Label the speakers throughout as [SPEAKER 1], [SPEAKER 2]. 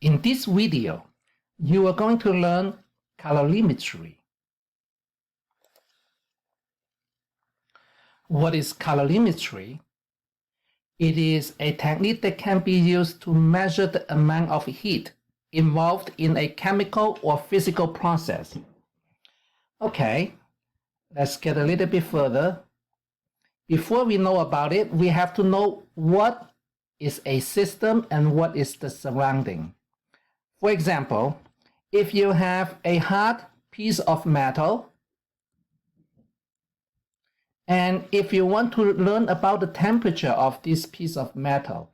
[SPEAKER 1] In this video, you are going to learn calorimetry. What is calorimetry? It is a technique that can be used to measure the amount of heat involved in a chemical or physical process. Okay, let's get a little bit further. Before we know about it, we have to know what is a system and what is the surrounding. For example, if you have a hard piece of metal, and if you want to learn about the temperature of this piece of metal,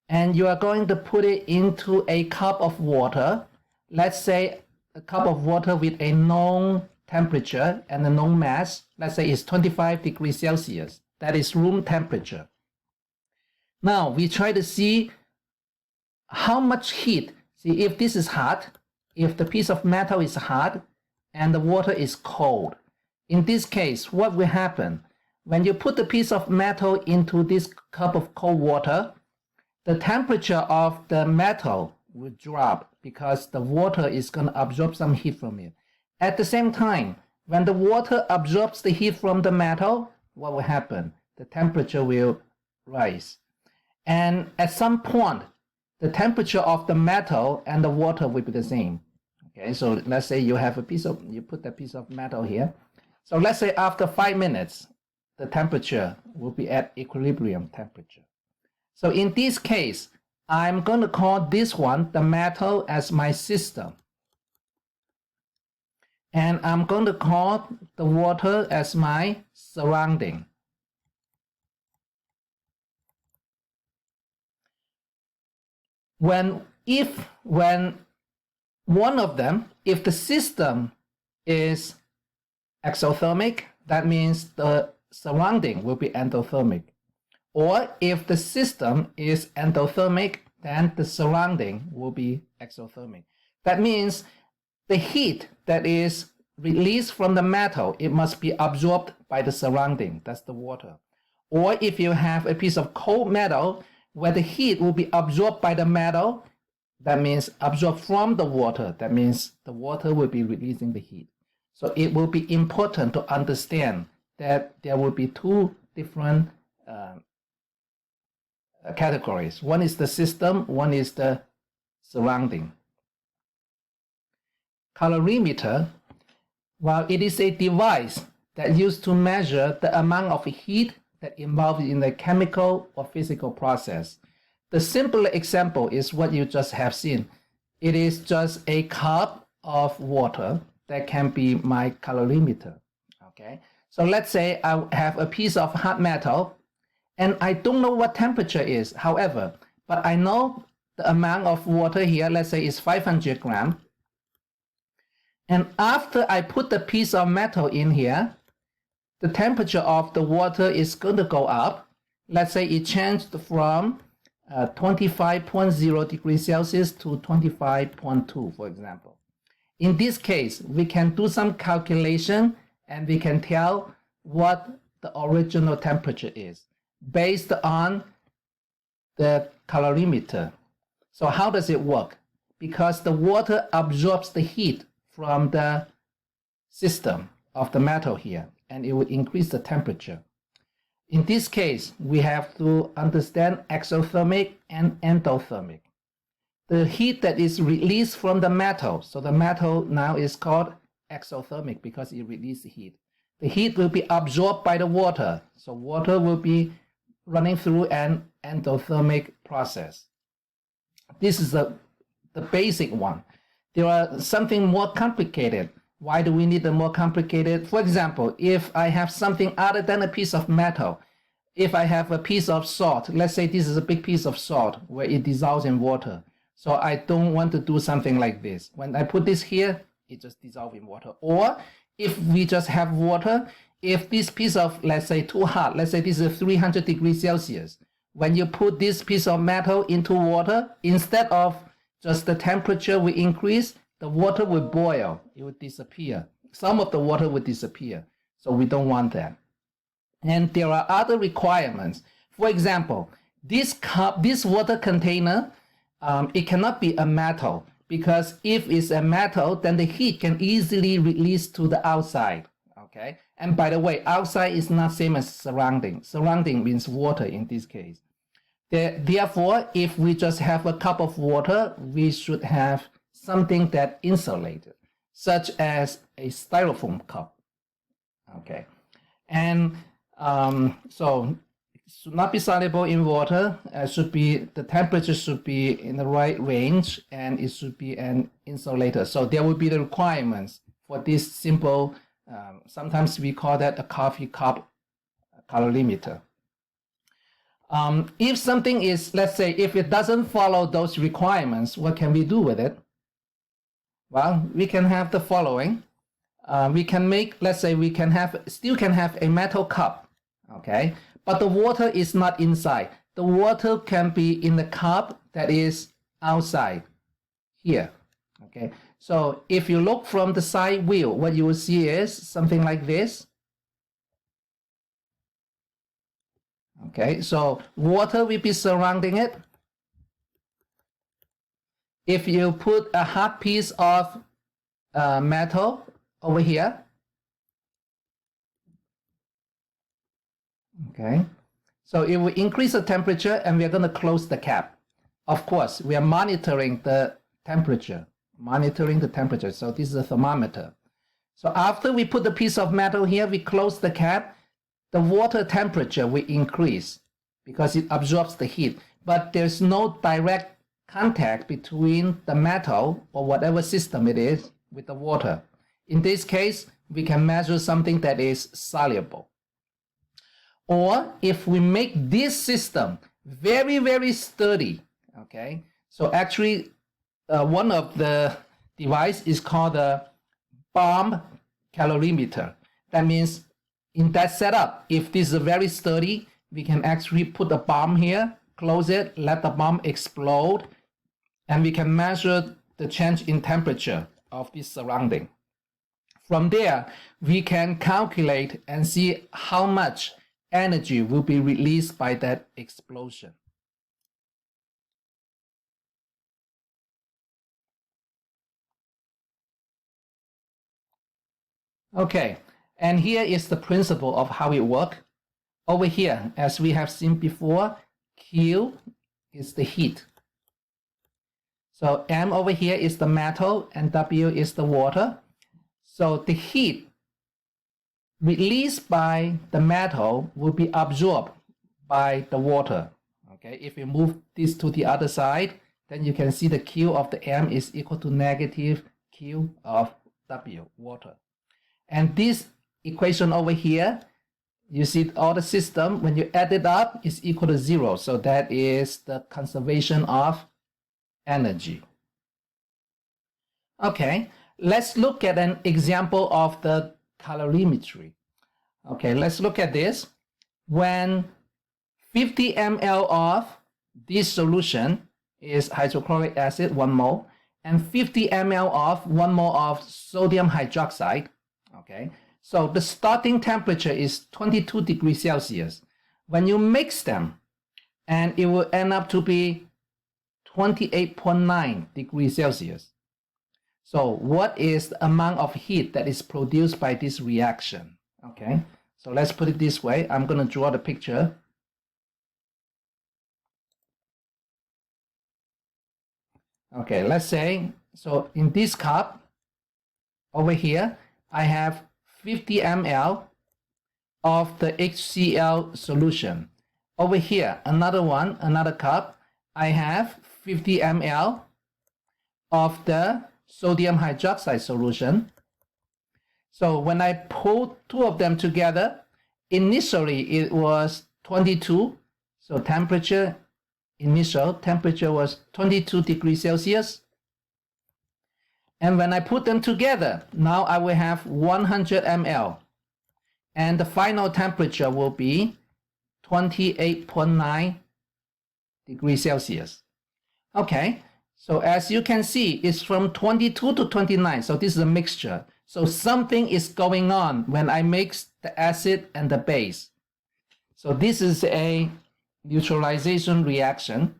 [SPEAKER 1] and you are going to put it into a cup of water, let's say a cup of water with a known temperature and a known mass, let's say it's 25 degrees Celsius. That is room temperature. Now we try to see how much heat. See, if this is hot, if the piece of metal is hot and the water is cold, in this case, what will happen? When you put the piece of metal into this cup of cold water, the temperature of the metal will drop because the water is going to absorb some heat from it. At the same time, when the water absorbs the heat from the metal, what will happen? The temperature will rise. And at some point, the temperature of the metal and the water will be the same. Okay, so let's say you have you put that piece of metal here. So let's say after 5 minutes, the temperature will be at equilibrium temperature. So in this case, I'm going to call this one, the metal, as my system. And I'm going to call the water as my surrounding. When one of them, if the system is exothermic, that means the surrounding will be endothermic. Or if the system is endothermic, then the surrounding will be exothermic. That means the heat that is released from the metal, it must be absorbed by the surrounding, that's the water. Or if you have a piece of cold metal, where the heat will be absorbed by the metal, that means absorbed from the water, that means the water will be releasing the heat. So it will be important to understand that there will be two different categories. One is the system, one is the surrounding. Calorimeter, while it is a device that used to measure the amount of heat that involved in a chemical or physical process. The simpler example is what you just have seen. It is just a cup of water that can be my calorimeter. Okay, so let's say I have a piece of hot metal and I don't know what temperature is, however, but I know the amount of water here, let's say is 500 grams. And after I put the piece of metal in here, the temperature of the water is going to go up. Let's say it changed from 25.0 degrees Celsius to 25.2, for example. In this case, we can do some calculation and we can tell what the original temperature is based on the calorimeter. So how does it work? Because the water absorbs the heat from the system of the metal here, and it will increase the temperature. In this case, we have to understand exothermic and endothermic. The heat that is released from the metal, so the metal now is called exothermic because it releases heat. The heat will be absorbed by the water, so water will be running through an endothermic process. This is the basic one. There are something more complicated. Why do we need the more complicated? For example, if I have something other than a piece of metal, if I have a piece of salt, let's say this is a big piece of salt where it dissolves in water. So I don't want to do something like this. When I put this here, it just dissolves in water. Or if we just have water, if this piece of, let's say too hot, let's say this is 300 degrees Celsius. When you put this piece of metal into water, instead of just the temperature will increase, the water will boil, it will disappear. Some of the water will disappear, so we don't want that. And there are other requirements. For example, this water container it cannot be a metal, because if it's a metal, then the heat can easily release to the outside. Okay, and by the way, outside is not same as surrounding. Surrounding means water in this case. Therefore, if we just have a cup of water, we should have something that insulated, such as a styrofoam cup. Okay, and so it should not be soluble in water. The temperature should be in the right range, and it should be an insulator. So there will be the requirements for this simple. Sometimes we call that a coffee cup calorimeter. If something is, let's say, if it doesn't follow those requirements, what can we do with it? Well, we can have the following. We can make, let's say, we can have, still can have a metal cup, okay? But the water is not inside. The water can be in the cup that is outside here, okay? So if you look from the side view, what you will see is something like this. Okay, so water will be surrounding it. If you put a hard piece of metal over here, okay, so it will increase the temperature, and we're going to close the cap. Of course, we are monitoring the temperature. So this is a thermometer. So after we put the piece of metal here, we close the cap, the water temperature will increase because it absorbs the heat, but there's no direct contact between the metal or whatever system it is with the water. In this case, we can measure something that is soluble. Or if we make this system very, very sturdy, okay, so actually one of the device is called a bomb calorimeter. That means in that setup, if this is very sturdy, we can actually put a bomb here, close it, let the bomb explode, and we can measure the change in temperature of this surrounding. From there, we can calculate and see how much energy will be released by that explosion. Okay, and here is the principle of how it works. Over here, as we have seen before, Q is the heat. So M over here is the metal and W is the water. So the heat released by the metal will be absorbed by the water. Okay, if we move this to the other side, then you can see the Q of the M is equal to negative Q of W, water. And this equation over here, you see all the system, when you add it up, is equal to 0. So that is the conservation of energy. Okay, let's look at an example of the calorimetry. Okay, let's look at this. When 50 ml of this solution is hydrochloric acid, 1 mole, and 50 ml of 1 mole of sodium hydroxide. Okay, so the starting temperature is 22 degrees Celsius. When you mix them, and it will end up to be 28.9 degrees Celsius. So what is the amount of heat that is produced by this reaction? Okay, so let's put it this way. I'm going to draw the picture. Okay, let's say, so in this cup over here, I have 50 ml of the HCl solution. Over here, another cup, I have 50 ml of the sodium hydroxide solution. So when I put two of them together, initially it was 22. So initial temperature was 22 degrees Celsius. And when I put them together, now I will have 100 ml. And the final temperature will be 28.9 degrees Celsius. Okay, so as you can see, it's from 22 to 29. So this is a mixture. So something is going on when I mix the acid and the base. So this is a neutralization reaction.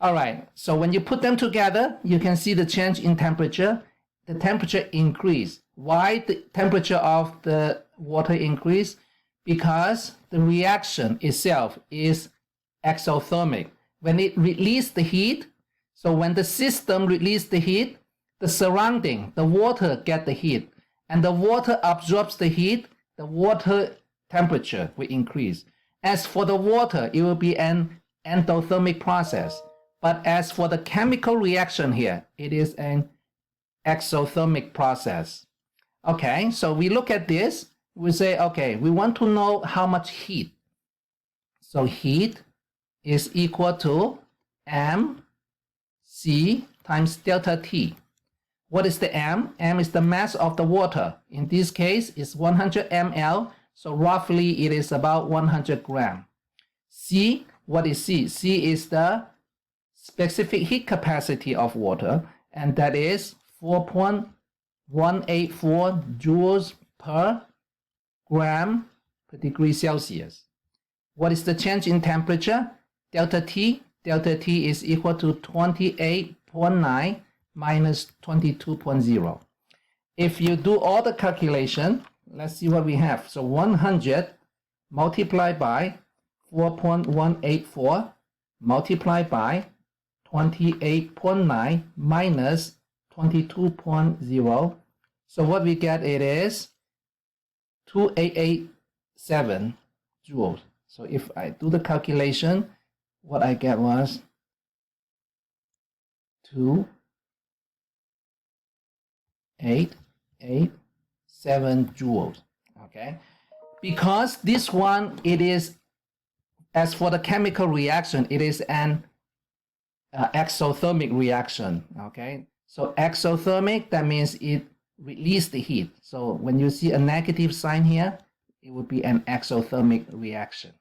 [SPEAKER 1] All right, so when you put them together, you can see the change in temperature. The temperature increase. Why the temperature of the water increase? Because the reaction itself is exothermic. When it releases the heat, so when the system releases the heat, the surrounding, the water get the heat, and the water absorbs the heat, the water temperature will increase. As for the water, it will be an endothermic process. But as for the chemical reaction here, it is an exothermic process. Okay, so we look at this, we say, okay, we want to know how much heat. So heat is equal to mc times delta T. What is the m? M is the mass of the water. In this case, it's 100 ml, so roughly it is about 100 grams. C, what is C? C is the specific heat capacity of water, and that is 4.184 joules per gram per degree Celsius. What is the change in temperature? Delta T. Delta T is equal to 28.9 minus 22.0. If you do all the calculation, let's see what we have. So 100 multiplied by 4.184 multiplied by 28.9 minus 22.0. So what we get, it is 2887 joules. So if I do the calculation, what I get was 2887 joules. Okay, because this one, it is, as for the chemical reaction, it is an exothermic reaction. Okay, so exothermic, that means it releases the heat. So when you see a negative sign here, it would be an exothermic reaction.